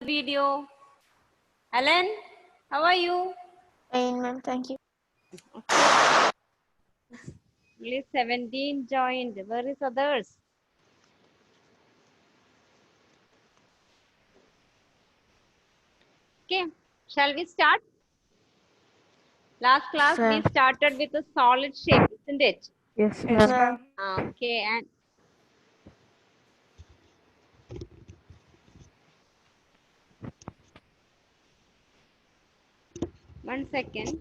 video. Alan, how are you? Fine, ma'am. Thank you. Only 17 joined. Where is others? Okay, shall we start? Last class we started with a solid shape, isn't it? Yes, Yes, ma'am. ma'am. Okay, and one second.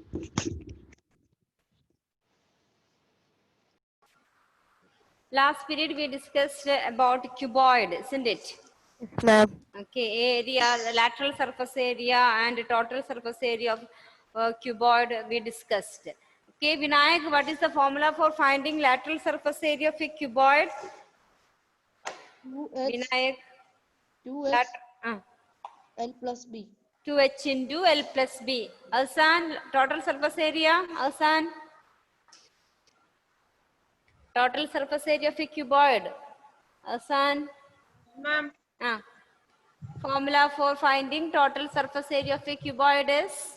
Last period we discussed about cuboid, isn't it? Yes, ma'am. Okay, area, the lateral surface area and total surface area of cuboid we discussed. Okay, Vinayak, what is the formula for finding lateral surface area of a cuboid? 2h Vinayak, 2h uh, L plus B. 2h into L plus B. Asan, total surface area? Asan, total surface area of a cuboid. Asan, Ma'am. formula for finding total surface area of a cuboid is?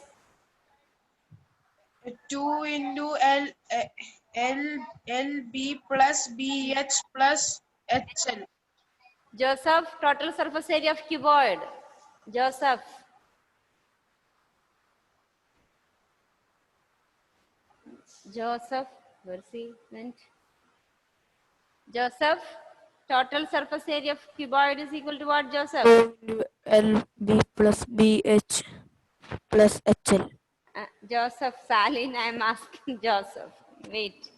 2 into LB plus BH plus HL. Joseph, total surface area of cuboid. Joseph. Joseph, where is he went? Joseph, total surface area of cuboid is equal to what, Joseph? LB plus BH plus HL. Joseph, Salin, I am asking Joseph. Wait.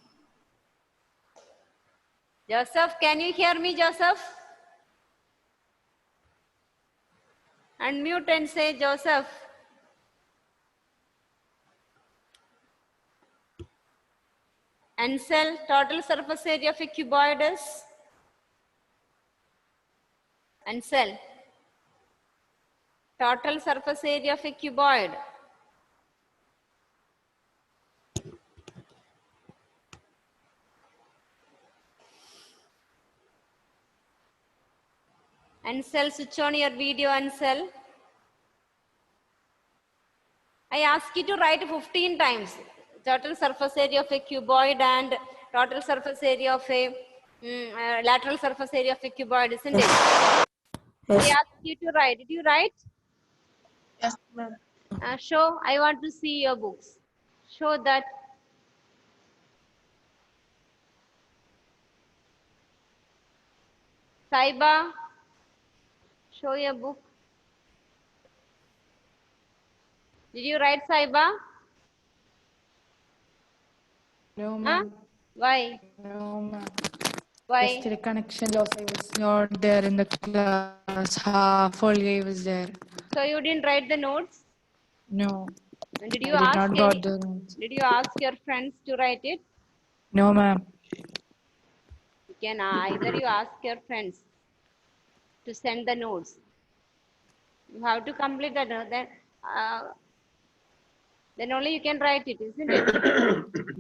Joseph, can you hear me, Joseph? Unmute and say, Joseph. Ansel, total surface area of a cuboid is? Ansel, total surface area of a cuboid. Ansel, switch on your video, Ansel. I ask you to write 15 times total surface area of a cuboid and total surface area of a lateral surface area of a cuboid, isn't it? I Yes. ask you to write. Did you write? Yes, ma'am. Show. I want to see your books. Show that. Saiba, show your book. Did you write, Saiba? No, Huh? ma'am. Why? No, ma'am. Why? Yesterday connection loss. I was not there in the class. Half only I was there. So you didn't write the notes? No, And did you I did ask not any? got the notes. Did you ask your friends to write it? No, ma'am. You can either you ask your friends to send the notes. You have to complete that. Then only you can write it, isn't it?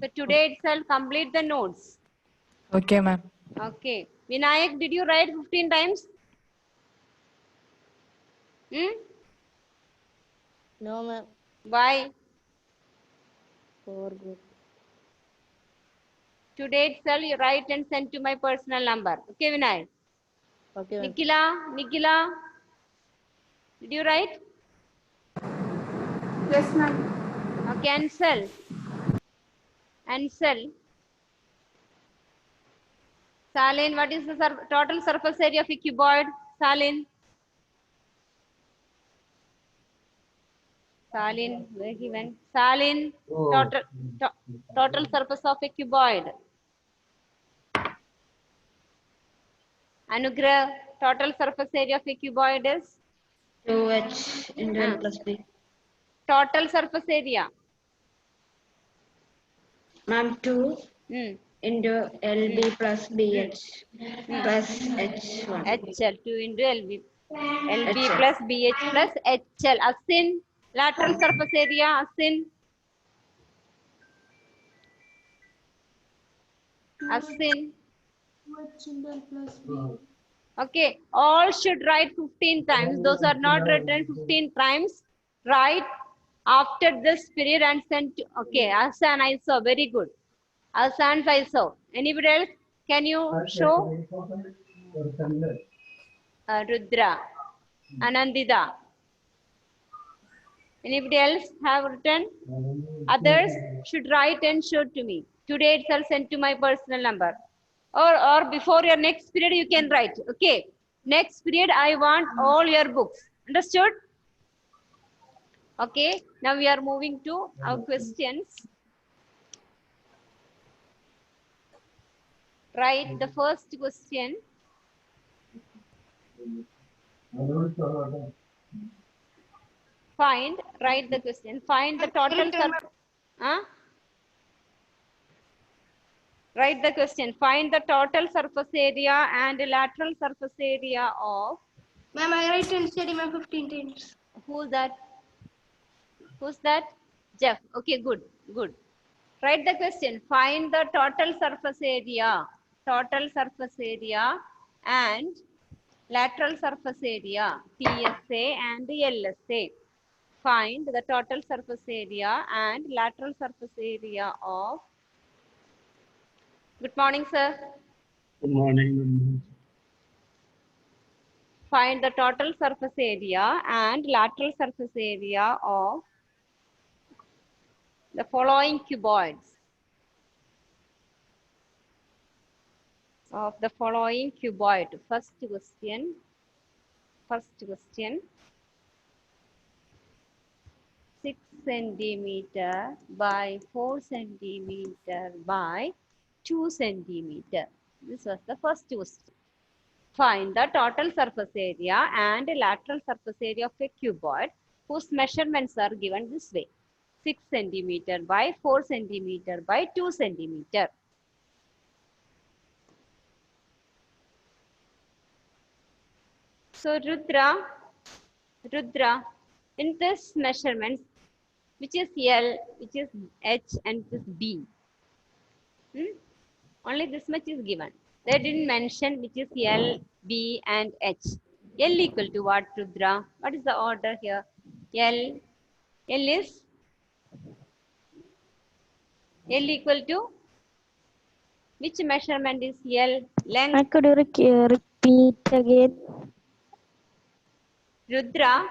So today itself, complete the notes. Okay, ma'am. Okay. Vinayak, did you write 15 times? No, ma'am. Why? For good. Today itself, you write and send to my personal number. Okay, Vinayak. Okay, ma'am. Nikila, did you write? Yes, ma'am. Okay, Ansel. Salin, what is the total surface area of a cuboid? Salin. Salin, where he went? Salin, total surface of a cuboid. Anugrah, total surface area of a cuboid is? 2h into L plus B. Total surface area. Ma'am, 2 Hmm. into LB plus BH plus H1. HL, 2 into LB. LB HL. plus BH plus HL. Asin, lateral surface area. Asin. Asin. 2h into L plus B. Okay, all should write 15 times. Those are not written 15 times. Write after this period and send to, okay, Asan, I saw, very good. Asan, I saw. Anybody else? Can you show? Rudra, Anandita. Anybody else have written? Others should write and show to me. Today itself send to my personal number. Or before your next period, you can write. Okay. Next period, I want all your books. Understood? Okay. Now we are moving to our questions. Write the first question. Write the question. Find the total surface. Huh? Write the question. Find the total surface area and lateral surface area of. Ma'am, I write in study, ma'am, 15 times. Who's that? Who's that? Jeff. Okay, good, good. Write the question. Find the total surface area and lateral surface area, TSA and LSA. Find the total surface area and lateral surface area of. Good morning, sir. Good morning. Find the total surface area and lateral surface area of the following cuboids. Of the following cuboid. First question. 6 centimeter by 4 centimeter by 2 centimeter. This was the first question. Find the total surface area and lateral surface area of a cuboid whose measurements are given this way. 6 centimeter by 4 centimeter by 2 centimeter. So Rudra, in this measurements, which is L, which is H, and this B. Only this much is given. They didn't mention which is L, B, and H. L equal to what, Rudra? What is the order here? L is L equal to which measurement is L? Length. Could you repeat again? Rudra,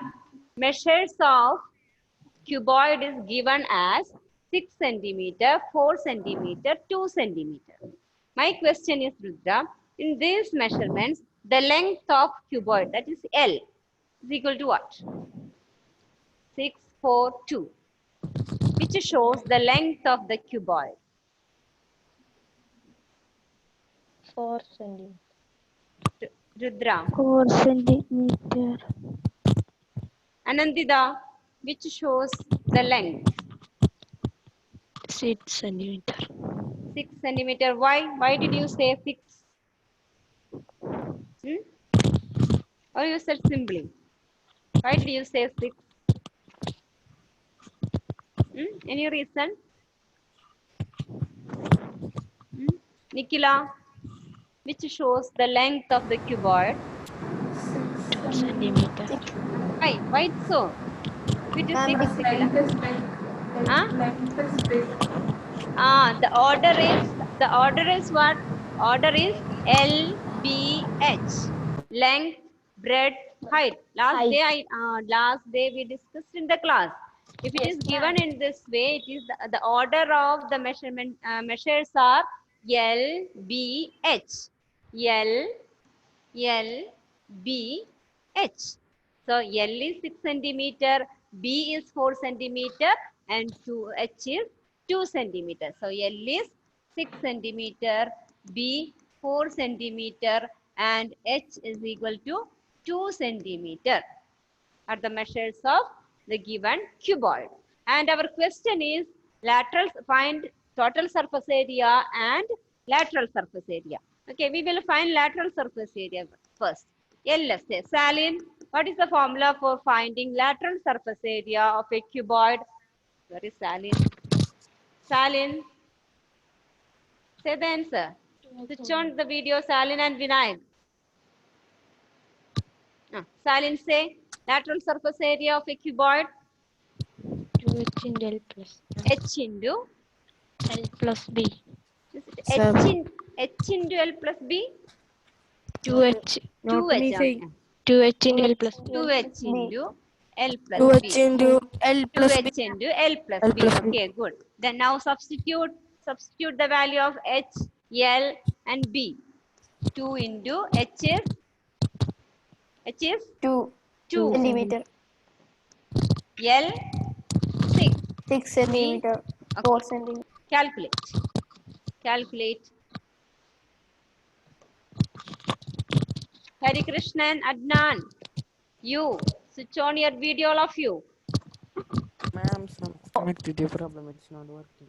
measures of cuboid is given as 6 centimeter, 4 centimeter, 2 centimeter. My question is, Rudra, in these measurements, the length of cuboid, that is L, is equal to what? 6, 4, 2, which shows the length of the cuboid. 4 centimeter. Rudra. 4 centimeter. Anandita, which shows the length? 6 centimeter. 6 centimeter. Why? Why did you say 6? Or you said simply? Why did you say 6? Any reason? Nikila, which shows the length of the cuboid? 2 centimeter. Why? Why so? It is 6, Nikila. The order is what? Order is L, B, H. Length, breadth, height. Last day we discussed in the class. If it is given in this way, it is the order of the measurement measures are L, B, H. L, B, H. So L is 6 centimeter, B is 4 centimeter, and H is 2 centimeter. So L is 6 centimeter, B 4 centimeter, and H is equal to 2 centimeter are the measures of the given cuboid. And our question is find total surface area and lateral surface area. Okay, we will find lateral surface area first. LSA. Salin, what is the formula for finding lateral surface area of a cuboid? Where is Salin? Salin, say the answer. Switch on the video, Salin and Vinayak. Salin, say lateral surface area of a cuboid. 2h into L plus H into L plus B. is it Sir. H into L plus B. 2h. 2H. 2h into L plus B. 2H into L plus 2h B. into L plus B. 2H into L plus L B. plus B. Okay, good. Then now substitute the value of H, L, and B. 2 into H is 2 2. centimeter. L 6. 6 centimeter. 4 centimeter. Calculate. Hari Krishnan, Adnan, you switch on your video, all of you. Ma'am, some connectivity problem. It's not working.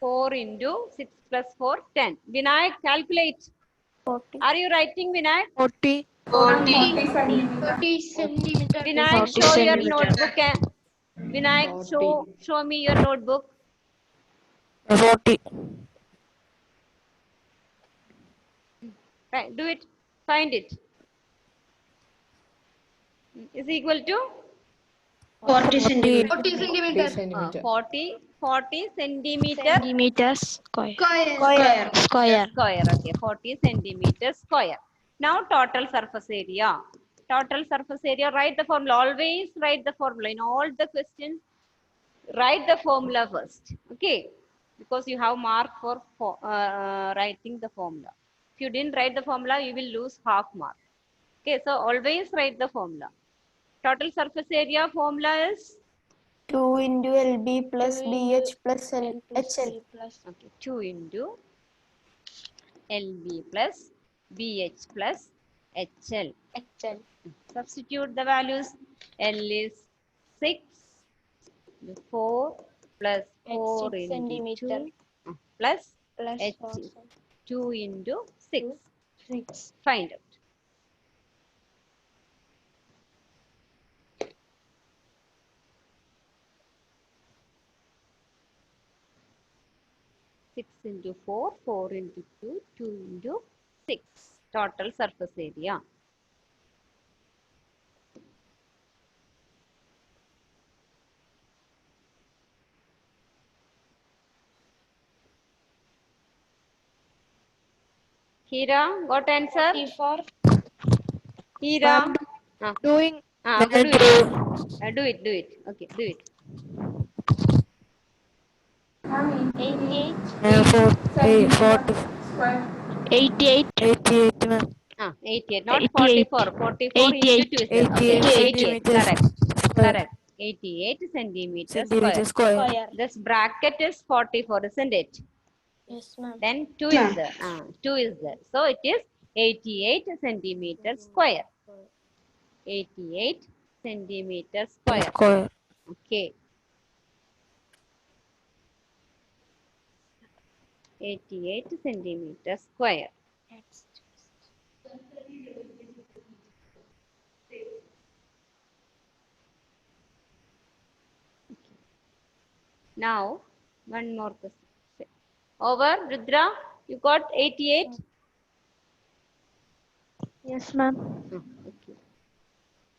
4 into 6 plus 4, 10. Vinayak, calculate. 40. Are you writing, Vinayak? 40. 40 centimeter. Vinayak, 40 show your centimeter. notebook. Vinayak, show me your notebook. 40. Right, do it. Find it. Is equal to 40 centimeter. 40 centimeter. 40 centimeter Centimeter square. Square. Square. square. Okay, 40 centimeter square. Now total surface area. Total surface area, write the formula. Always write the formula. In all the questions, write the formula first. Okay, because you have mark for writing the formula. If you didn't write the formula, you will lose half mark. Okay, so always write the formula. Total surface area formula is 2 into LB plus BH plus HL. okay, 2 into LB plus BH plus HL. Substitute the values. L is 6, 4 plus 4 into 2 plus H is 2 into 6. Find out. 6 into 4, 4 into 2, 2 into 6. Total surface area. Hira, got answer? Hira. Doing. Okay, do it. Do it. Okay, do it. 88. 88, ma'am. 88, not 88. 44. 44 88. into 2 is there. Okay, 88 88. centimeters Correct. square. Correct. 88 centimeters Centimeter square. square. This bracket is 44, isn't it? Yes, ma'am. Then 2 is there. 2 is there. So it is 88 centimeters square. 88 centimeters square. Square. Okay. 88 centimeters square. Now, one more question. Over, Rudra, you got 88? Yes, ma'am. Okay.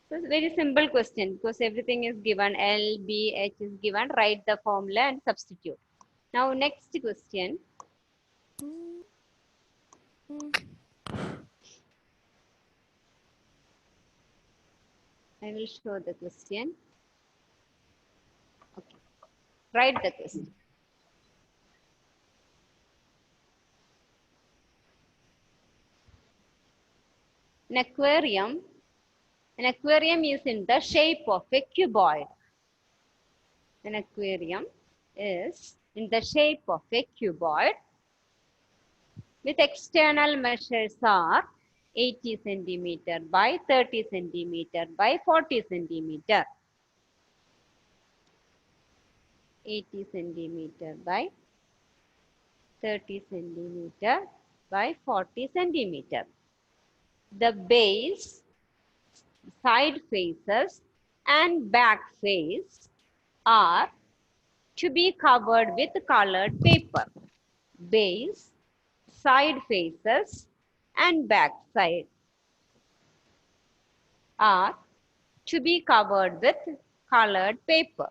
So it's very simple question because everything is given. L, B, H is given. Write the formula and substitute. Now, next question. I will show the question. Okay. Write the question. An aquarium is in the shape of a cuboid. An aquarium is in the shape of a cuboid with external measures are 80 centimeter by 30 centimeter by 40 centimeter. 80 centimeter by 30 centimeter by 40 centimeter. The base, side faces and back face are to be covered with colored paper. Base, side faces and back side are to be covered with colored paper.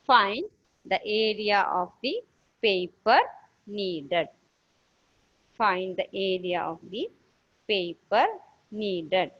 Find the area of the paper needed. Find the area of the paper needed.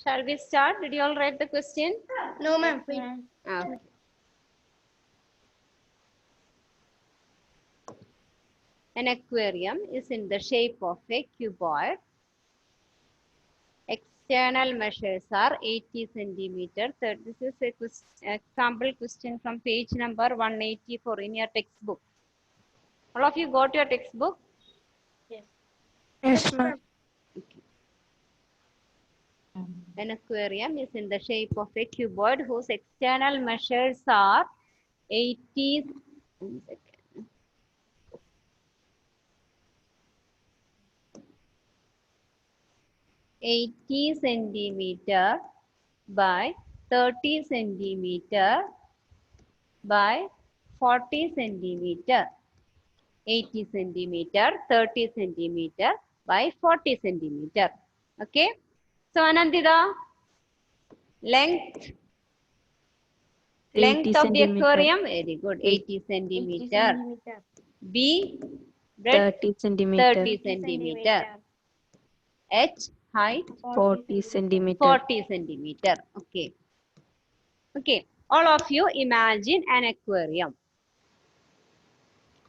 Shall we start? Did you all write the question? No, ma'am. Okay. An aquarium is in the shape of a cuboid. External measures are 80 centimeter. This is a example question from page number 184 in your textbook. All of you got your textbook? Yes, ma'am. An aquarium is in the shape of a cuboid whose external measures are 80 one second. 80 centimeter by 30 centimeter by 40 centimeter. 80 centimeter, 30 centimeter by 40 centimeter. Okay. So Anandita, length 80 of the centimeter. aquarium, very good, 80 centimeter. B, breadth 30 centimeter. 30 centimeter. H, height 40 centimeter. 40 centimeter. Okay. Okay. All of you imagine an aquarium.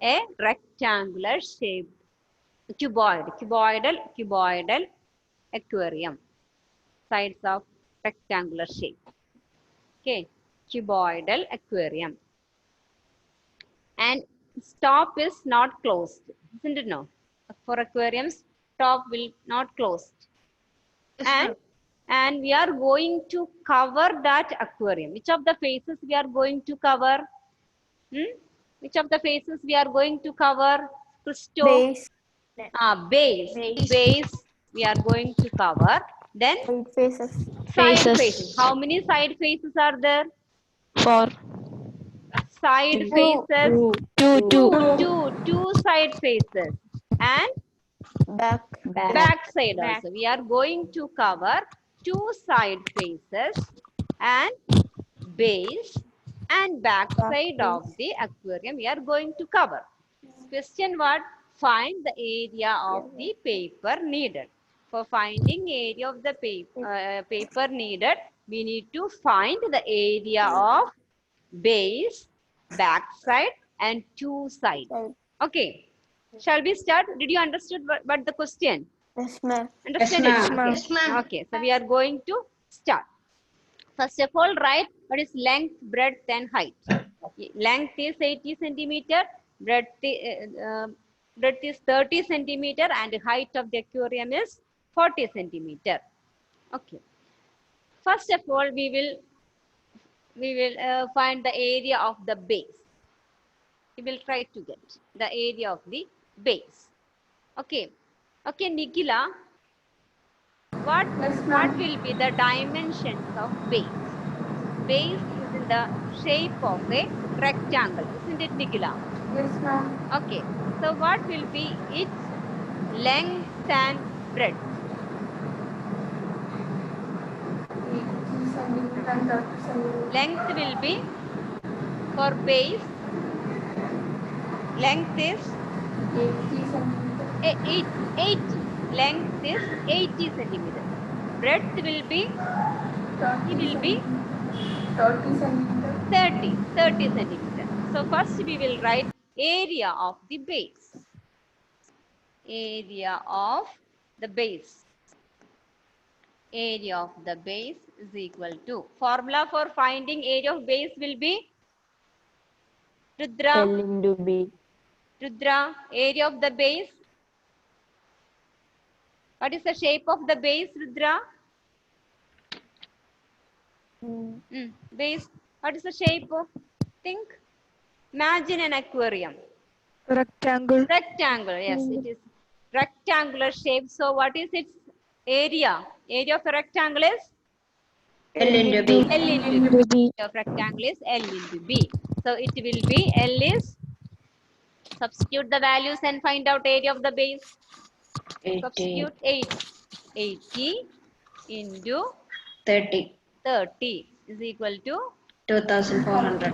A rectangular shaped cuboidal aquarium. Sides of rectangular shape. Okay. Cuboidal aquarium. And top is not closed. Isn't it no? For aquariums, top will not closed. And we are going to cover that aquarium. Which of the faces we are going to cover? Which of the faces we are going to cover? Christo? Base. Base. Base we are going to cover. Then Side faces. side faces. How many side faces are there? 4. Side faces. 2. Two side faces. And back side also. We are going to cover 2 side faces and base and back side of the aquarium we are going to cover. Question what? Find the area of the paper needed. For finding area of the paper needed, we need to find the area of base, back side and 2 sides. Okay. Shall we start? Did you understood what the question? Yes, ma'am. Understand Yes, it? ma'am. Okay. Yes, ma'am. Okay. So we are going to start. First of all, write what is length, breadth and height. Length is 80 centimeter, breadth is 30 centimeter and height of the aquarium is 40 centimeter. Okay. First of all, we will find the area of the base. We will try to get the area of the base. Okay. Okay, Nikila, what will be the dimensions of base? Base is in the shape of a rectangle, isn't it, Nikila? Yes, ma'am. Okay. So what will be its length and breadth? 80 centimeter and 30 centimeter. Length will be for base. Length is 80 centimeter. 80. Length is 80 centimeter. Breadth will be 30 centimeter. 30 centimeter. So first we will write area of the base. Area of the base. area of the base is equal to. Formula for finding area of base will be Rudra. L into B. Rudra, area of the base. What is the shape of the base, Rudra? Base. What is the shape of? Think. Imagine an aquarium. Rectangle. Rectangle. Yes, it is rectangular shape. So what is its area? Area of a rectangle is L into B. L into B. Area of rectangle is L into B. So it will be L is, substitute the values and find out area of the base. 80, Substitute 80 into 30, 30 is equal to 2400.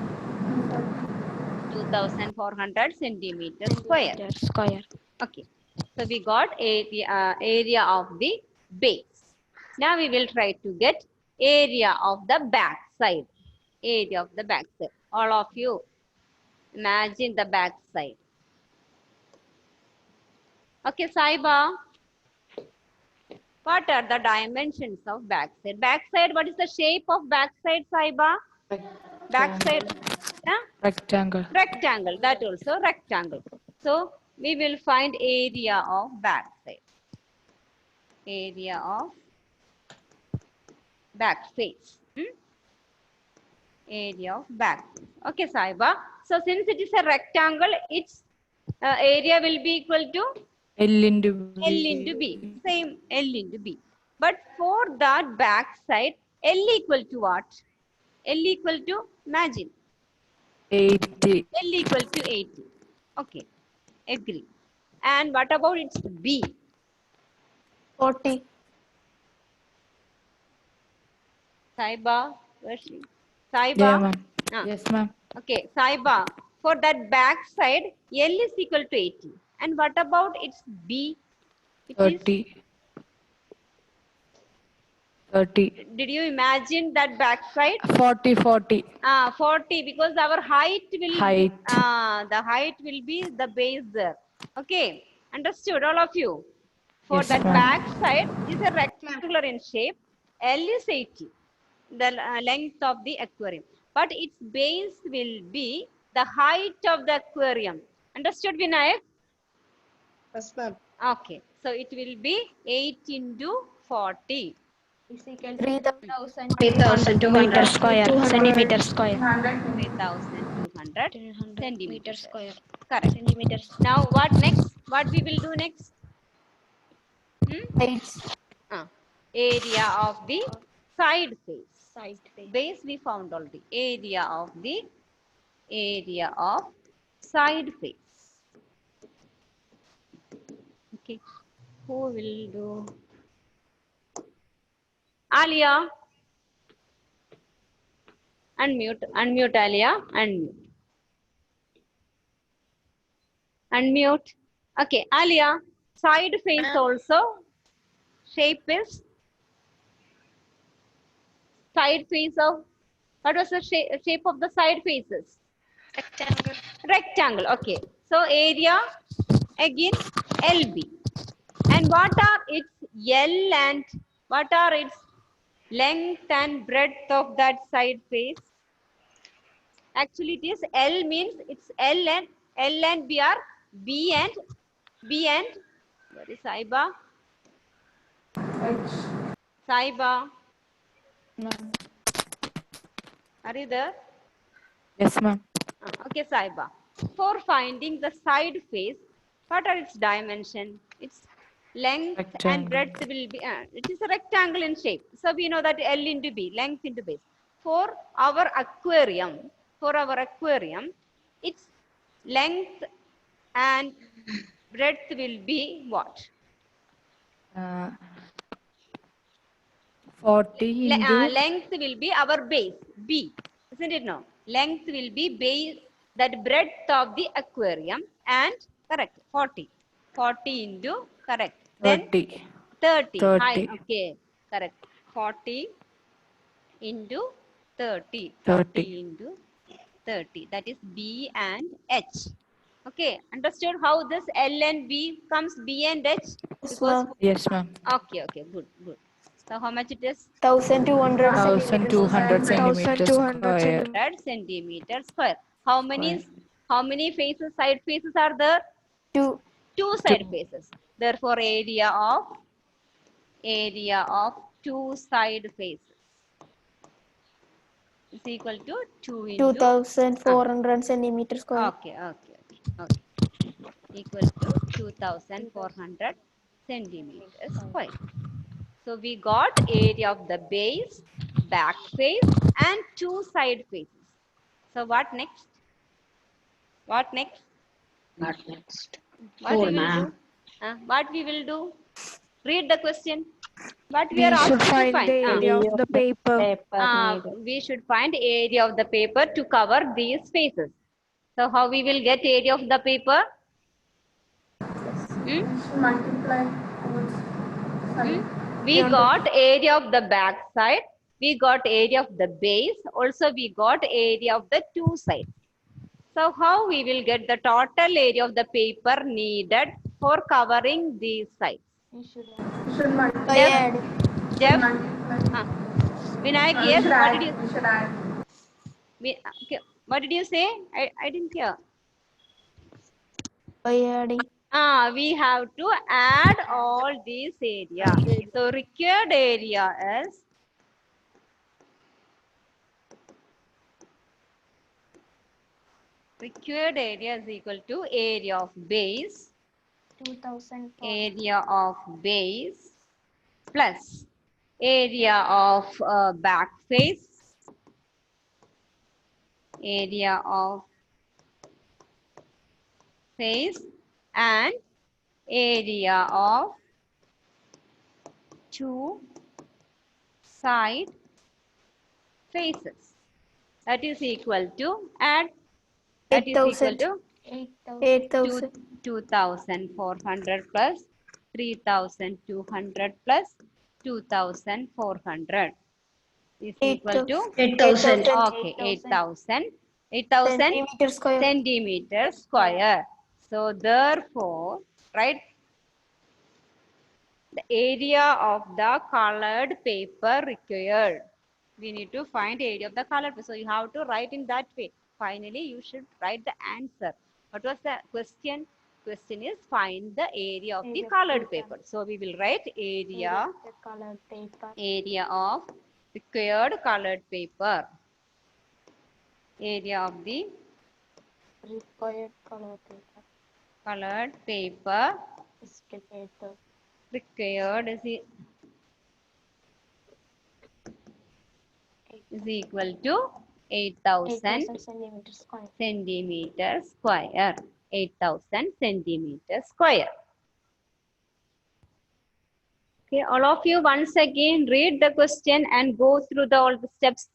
2400 centimeters square. Square. Okay. So we got area of the base. Now we will try to get area of the back side. Area of the back side. All of you imagine the back side. Okay, Saiba. What are the dimensions of backside? Backside, what is the shape of backside, Saiba? Backside, Rectangle. rectangle. That also rectangle. So we will find area of backside. Area of back face. Area of back face. Okay, Saiba. So since it is a rectangle, its area will be equal to L into B. L into B. Same L into B. But for that back side, L equal to what? L equal to, imagine. 80. L equal to 80. Okay. Agree. And what about its B? 40. Saiba, where's she? Saiba. Yeah, ma'am. Ah. Yes, ma'am. Okay, Saiba. For that back side, L is equal to 80. And what about its B? It is, 30. 30. did you imagine that back side? 40, 40. 40, because our height will Height. the height will be the base there. Okay, understood all of you? For Yes, that ma'am. back side is a rectangular in shape. L is 80, the length of the aquarium. But its base will be the height of the aquarium. Understood, Vinayak? Yes, ma'am. Okay, so it will be 8 into 40. 3,000. 3200. Square. Centimeter square. 3200 centimeters square. Correct. Centimeters. Now what next? What we will do next? Heights. Area of the side face. Side face. Base we found already. Area of side face. Okay. Who will do? Alia. Unmute Alia. Unmute. Okay, Alia. Side face also. Shape is side face of, what was the shape of the side faces? Rectangle. Rectangle. Okay. So area again LB. And what are its L and what are its length and breadth of that side face? Actually, it is L means it's L and B are B and where is Saiba? Saiba, are you there? Yes, ma'am. Okay, Saiba. For finding the side face, what are its dimension? Its length and Rectangle. breadth will be, it is a rectangle in shape. So we know that L into B, length into base. For our aquarium, its length and breadth will be what? 40 into Length will be our base, B, isn't it? No. Length will be base, that breadth of the aquarium, and correct, 40. 40 into, correct. Then 30. 30. 30. High, okay, correct. 40 into 30. 30. Into 30. That is B and H. Okay, understood how this L and B comes B and H? Because Yes, ma'am. okay, good. So how much it is? 1200 1200 centimeters 1200 square. 100 centimeters square. How many faces, side faces are there? 2. Two side faces. Therefore, area of two side faces is equal to 2 into 2400 centimeter square. okay. Equal to 2400 centimeters square. So we got area of the base, back face, and two side faces. So what next? What next? What next? What 4, we will ma'am. do? What we will do? Read the question. What we We are should asked to find find? the area of the paper. We should find area of the paper to cover these spaces. So how we will get area of the paper? We got area of the back side. We got area of the base. Also, we got area of the two sides. So how we will get the total area of the paper needed for covering these sides? By add. Jeff? Vinayak, yes, what did you okay, what did you say? I didn't hear. By adding. We have to add all these area. So required area is equal to area of base 2000. area of base plus area of back face area of face and area of two side faces. That is equal to add. That is equal 8000. to 8000. 2400 plus 3200 plus 2400 is equal to 8,000. okay 8000 centimeter square. centimeter square. So therefore, right, the area of the colored paper required. We need to find area of the colored paper. So you have to write in that way. Finally, you should write the answer. What was the question? Question is find the area of the colored paper. So we will write area Colored paper. of required colored paper. Area of the Required color paper. colored paper Estimator. required is equal to 8000 centimeter square. centimeter square. 8000 centimeter square. Okay, all of you once again read the question and go through all the steps.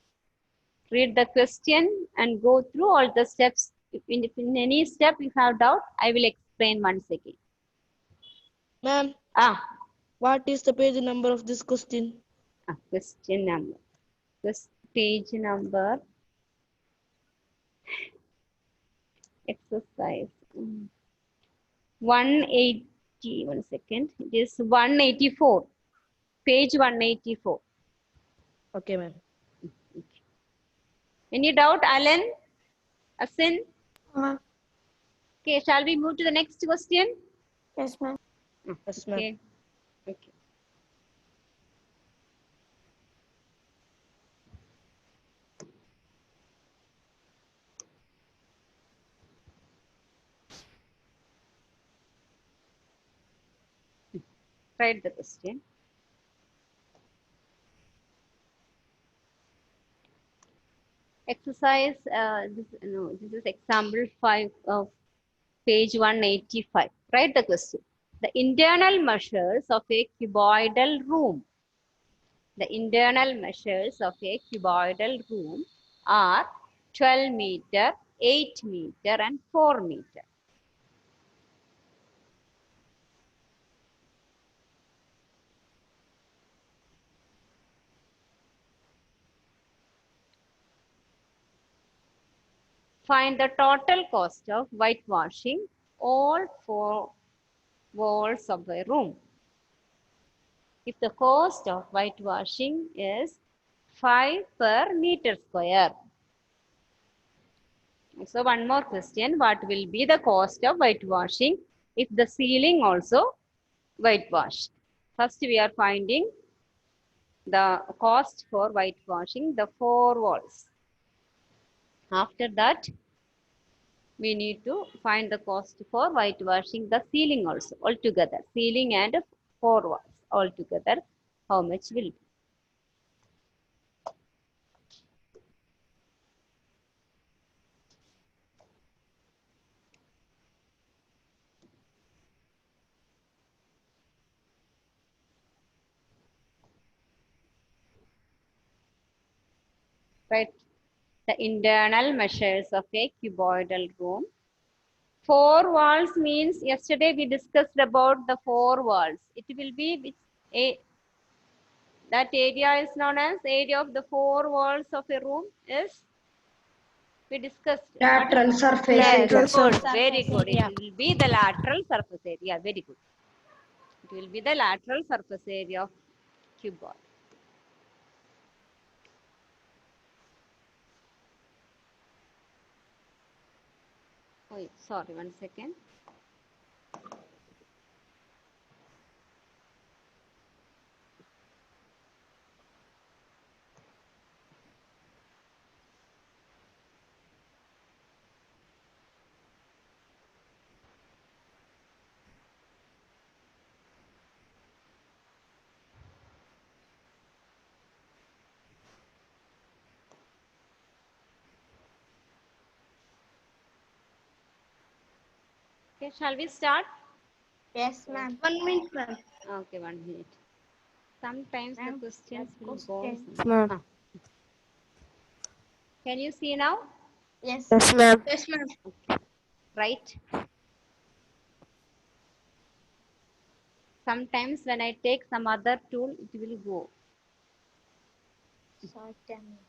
Read the question and go through all the steps. If in any step you have doubt, I will explain once again. Ma'am, What is the page number of this question? Question number. This page number. Exercise. 180. 1 second. It is 184. Page 184. Okay, ma'am. Any doubt, Alan? Asin? Ma'am. Okay, shall we move to the next question? Yes, ma'am. Yes, ma'am. Okay. Okay. Write the question. Exercise, this is example 5 of page 185. Write the question. The internal measures of a cuboidal room. The internal measures of a cuboidal room are 12 meter, 8 meter, and 4 meter. Find the total cost of whitewashing all 4 walls of a room. if the cost of whitewashing is 5 per meter square. So one more question, what will be the cost of whitewashing if the ceiling also whitewashed? First we are finding the cost for whitewashing the 4 walls. After that, we need to find the cost for whitewashing the ceiling also altogether. Ceiling and 4 walls altogether, how much will be? Right, the internal measures of a cuboidal room. 4 walls means yesterday we discussed about the 4 walls. It will be that area is known as area of the 4 walls of a room is we discussed. Lateral surface Lateral area. surface. Very good. It will be the lateral surface area. Very good. It will be the lateral surface area of cuboid. Oh, sorry, 1 second. Okay, shall we start? Yes, ma'am. 1 minute, ma'am. Okay, 1 minute. Sometimes the Ma'am, questions that will go. question. Ma'am. Ah. Can you see now? Yes. Yes, ma'am. Yes, ma'am. Right. Sometimes when I take some other tool, it will go.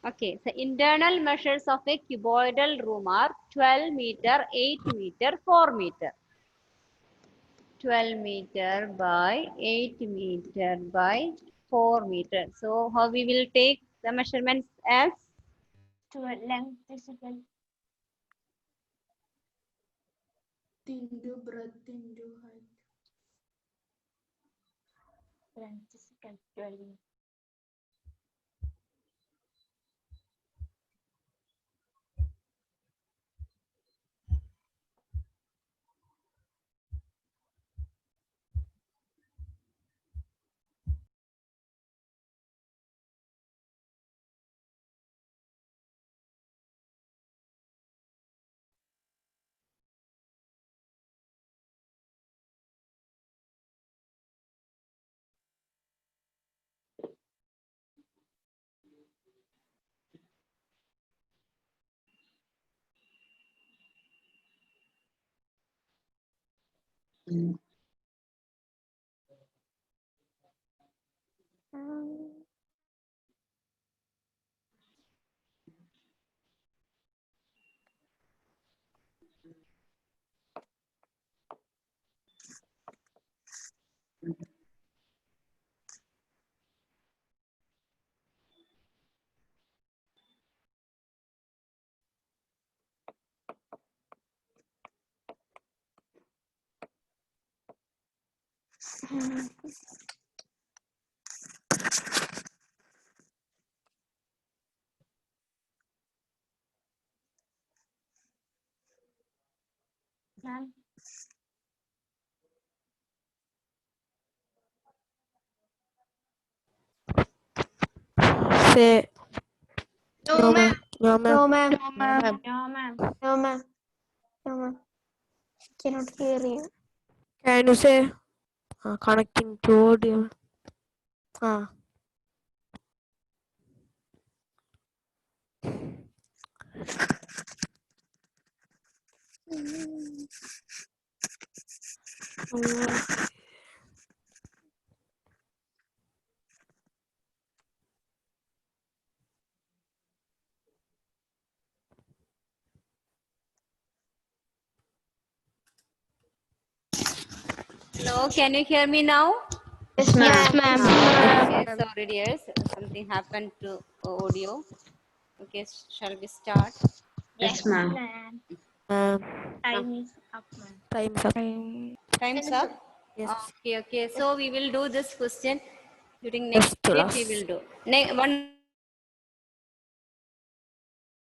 Okay, so internal measures of a cuboidal room are 12 meter, 8 meter, 4 meter. 12 meter by 8 meter by 4 meter. So how we will take the measurements as? To a length is equal into breadth into height. length is equal to 12. Ma'am. Say No, no, ma'am. ma'am. No, ma'am. No, ma'am. No, ma'am. No, ma'am. No, ma'am. No, ma'am. Cannot hear you. Can you say connecting to audio? Hello, can you hear me now? Yes, ma'am. Okay, sorry dears, something happened to audio. Okay, shall we start? Yes, ma'am. Time is up, ma'am. Time's up. Time's up. Yes. Okay. So we will do this question during Yes, next period. class. We will do. One.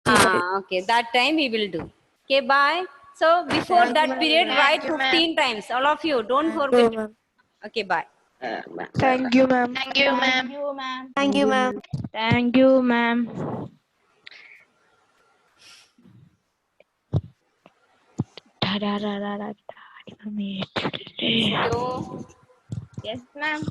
Sorry. Okay, that time we will do. Okay, bye. So before that period, write 15 times. All of you, don't Thank you, forget. ma'am. Okay, bye. Thank you, ma'am. Thank you, ma'am. Thank you, ma'am. Thank you, ma'am. So, Yes, ma'am.